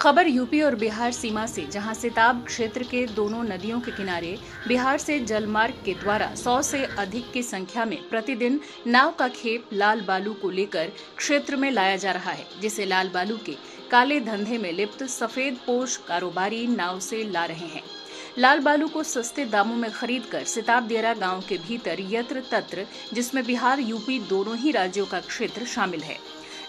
खबर यूपी और बिहार सीमा से, जहां सिताब क्षेत्र के दोनों नदियों के किनारे बिहार से जलमार्ग के द्वारा 100 से अधिक की संख्या में प्रतिदिन नाव का खेप लाल बालू को लेकर क्षेत्र में लाया जा रहा है, जिसे लाल बालू के काले धंधे में लिप्त सफेद पोश कारोबारी नाव से ला रहे हैं। लाल बालू को सस्ते दामों में खरीदकर सिताब दियारा गांव के भीतर यत्र तत्र, जिसमें बिहार यूपी दोनों ही राज्यों का क्षेत्र शामिल है,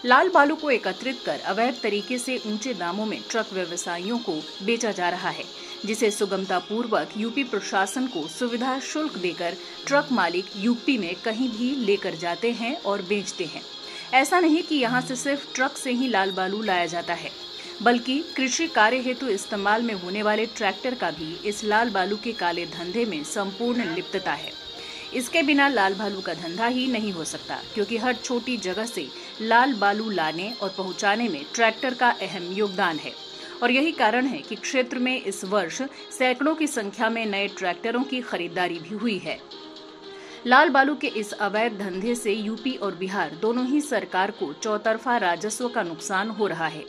लाल बालू को एकत्रित कर अवैध तरीके से ऊंचे दामों में ट्रक व्यवसायियों को बेचा जा रहा है, जिसे सुगमता पूर्वक यूपी प्रशासन को सुविधा शुल्क देकर ट्रक मालिक यूपी में कहीं भी लेकर जाते हैं और बेचते हैं। ऐसा नहीं कि यहाँ से सिर्फ ट्रक से ही लाल बालू लाया जाता है, बल्कि कृषि कार्य हेतु इस्तेमाल में होने वाले ट्रैक्टर का भी इस लाल बालू के काले धंधे में संपूर्ण लिप्तता है। इसके बिना लाल बालू का धंधा ही नहीं हो सकता, क्योंकि हर छोटी जगह से लाल बालू लाने और पहुंचाने में ट्रैक्टर का अहम योगदान है। और यही कारण है कि क्षेत्र में इस वर्ष सैकड़ों की संख्या में नए ट्रैक्टरों की खरीदारी भी हुई है। लाल बालू के इस अवैध धंधे से यूपी और बिहार दोनों ही सरकार को चौतरफा राजस्व का नुकसान हो रहा है।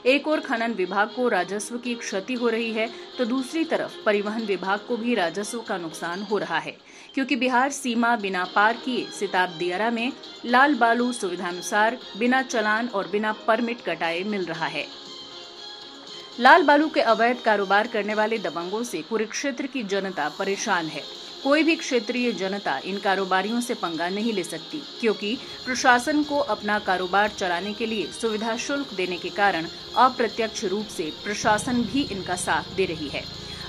एक और खनन विभाग को राजस्व की क्षति हो रही है, तो दूसरी तरफ परिवहन विभाग को भी राजस्व का नुकसान हो रहा है, क्योंकि बिहार सीमा बिना पार किए सिताब दियारा में लाल बालू सुविधानुसार बिना चालान और बिना परमिट कटाए मिल रहा है। लाल बालू के अवैध कारोबार करने वाले दबंगों से पूरे क्षेत्र की जनता परेशान है। कोई भी क्षेत्रीय जनता इन कारोबारियों से पंगा नहीं ले सकती, क्योंकि प्रशासन को अपना कारोबार चलाने के लिए सुविधा शुल्क देने के कारण अप्रत्यक्ष रूप से प्रशासन भी इनका साथ दे रही है।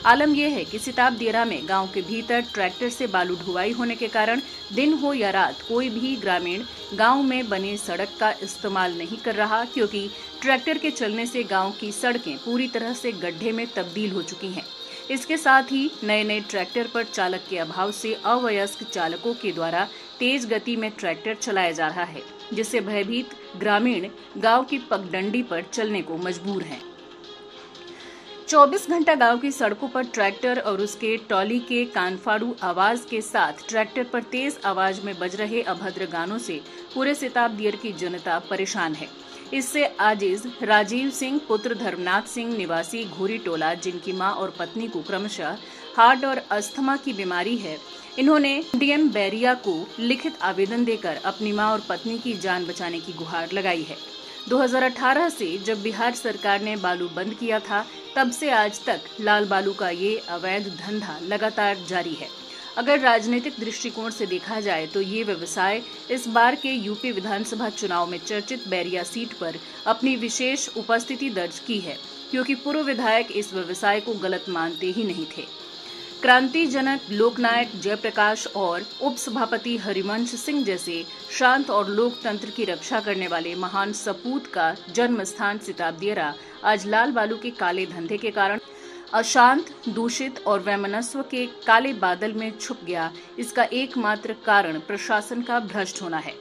आलम यह है कि सिताब दियारा में गांव के भीतर ट्रैक्टर से बालू ढुवाई होने के कारण दिन हो या रात कोई भी ग्रामीण गांव में बने सड़क का इस्तेमाल नहीं कर रहा, क्योंकि ट्रैक्टर के चलने से गांव की सड़कें पूरी तरह से गड्ढे में तब्दील हो चुकी हैं। इसके साथ ही नए ट्रैक्टर पर चालक के अभाव से अवयस्क चालकों के द्वारा तेज गति में ट्रैक्टर चलाया जा रहा है, जिससे भयभीत ग्रामीण गांव की पगडंडी पर चलने को मजबूर हैं। 24 घंटा गांव की सड़कों पर ट्रैक्टर और उसके टॉली के कानफाड़ू आवाज के साथ ट्रैक्टर पर तेज आवाज में बज रहे अभद्र गानों से पूरे सिताब दियारा की जनता परेशान है। इससे आजिज राजीव सिंह पुत्र धर्मनाथ सिंह निवासी घोरी टोला, जिनकी मां और पत्नी को क्रमशः हार्ट और अस्थमा की बीमारी है, इन्होंने डीएम बैरिया को लिखित आवेदन देकर अपनी मां और पत्नी की जान बचाने की गुहार लगाई है। 2018 से जब बिहार सरकार ने बालू बंद किया था, तब से आज तक लाल बालू का ये अवैध धंधा लगातार जारी है। अगर राजनीतिक दृष्टिकोण से देखा जाए तो ये व्यवसाय इस बार के यूपी विधानसभा चुनाव में चर्चित बैरिया सीट पर अपनी विशेष उपस्थिति दर्ज की है, क्योंकि पूर्व विधायक इस व्यवसाय को गलत मानते ही नहीं थे। क्रांति जनक लोकनायक जयप्रकाश और उप सभापति हरिवंश सिंह जैसे शांत और लोकतंत्र की रक्षा करने वाले महान सपूत का जन्म स्थान सिताब दियारा आज लाल बालू के काले धंधे के कारण अशांत, दूषित और वैमनस्व के काले बादल में छुप गया। इसका एकमात्र कारण प्रशासन का भ्रष्ट होना है।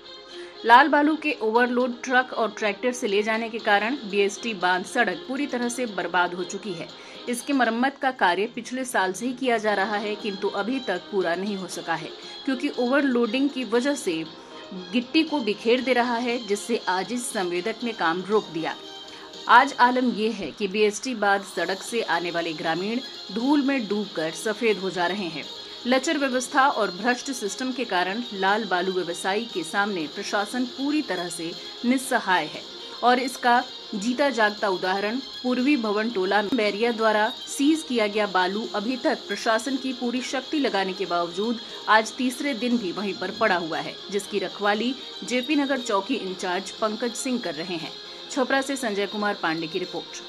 लाल बालू के ओवरलोड ट्रक और ट्रैक्टर से ले जाने के कारण बीएसटी बांध सड़क पूरी तरह से बर्बाद हो चुकी है। इसकी मरम्मत का कार्य पिछले साल से ही किया जा रहा है, किंतु अभी तक पूरा नहीं हो सका है, क्योंकि ओवरलोडिंग की वजह से गिट्टी को बिखेर दे रहा है, जिससे आजिज संवेदक ने काम रोक दिया। आज आलम यह है कि बीएसटी बाद सड़क से आने वाले ग्रामीण धूल में डूबकर सफेद हो जा रहे हैं। लचर व्यवस्था और भ्रष्ट सिस्टम के कारण लाल बालू व्यवसायी के सामने प्रशासन पूरी तरह से निस्सहाय है, और इसका जीता जागता उदाहरण पूर्वी भवन टोला बैरिया द्वारा सीज किया गया बालू अभी तक प्रशासन की पूरी शक्ति लगाने के बावजूद आज तीसरे दिन भी वहीं पर पड़ा हुआ है, जिसकी रखवाली जेपी नगर चौकी इंचार्ज पंकज सिंह कर रहे हैं। छपरा से संजय कुमार पांडे की रिपोर्ट।